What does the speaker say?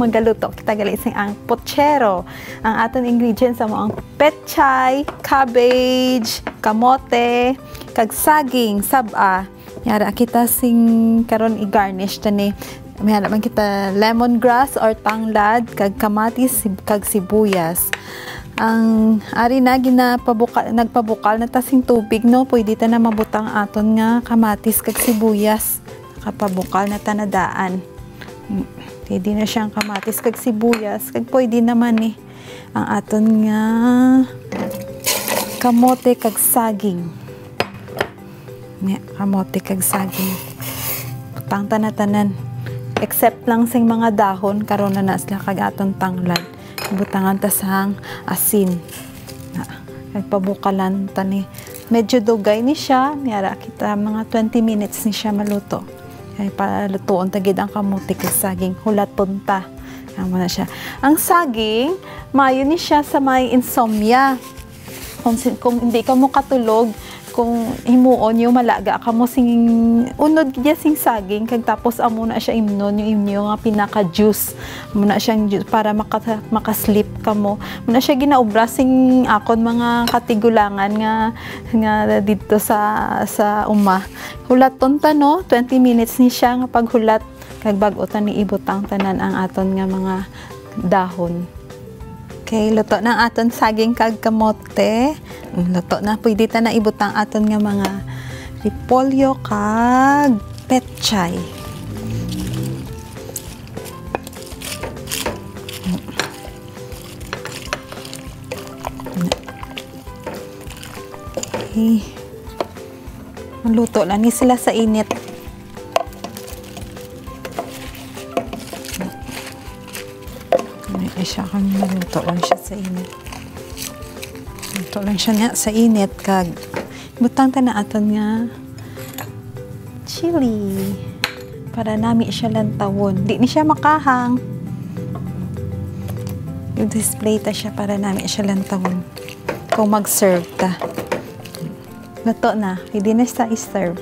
magaluto kita gali ang pochero. Ang aton ingredients amo ang pechay, cabbage, kamote, kag saging, saba. Yara kita sing karon i-garnish tani. May man kita lemongrass or tanglad, kag kamatis, kag sibuyas. Ang ari na nagpabukal na tasing tubig no, pwede ta na mabutang aton nga kamatis kag sibuyas. Nakapabukal na tanadaan. Pwede na siyang kamatis kag sibuyas, kag pwede naman ang aton nga kamote kag saging. Kamote kag saging. Butang tanan except lang sing mga dahon karon na nasla kag aton tanglad. Butangan ta sang asin. Nagpabukalan tani. Medyo dugay ni siya. Niyara kita mga 20 minutes ni siya maluto. Ay palutuon tagid ang kamote kag saging. Hulaton ta. Amo na siya. Ang saging, mayo ni siya sa may insomnia. Kung hindi ka mo katulog, kung himuon yung malaga ka mo sing unod kaya sing saging kag tapos amo na siya imnon yung inyo nga pinaka juice muna siyang juice para makasleep ka mo muna siya ginaobra sing akon mga katigulangan nga dito sa uma hulaton ta no 20 minutes ni siya nga paghulat kag bag-o ta ni ibutang tanan ang aton nga mga dahon. Okay, luto na aton saging kag kamote. Luto na, pwede ta na ibutang aton nga mga repolyo kag pechay. Okay. Luto na ni sila sa init. Siya kami maluto lang siya sa init. Luto lang siya nga sa init kag butang ta na aton nga chili para nami siya lantawon. Di ni siya makahang. I-display ta siya para nami siya lantawon. Kung mag-serve ta. Luto na, hindi na siya i-serve.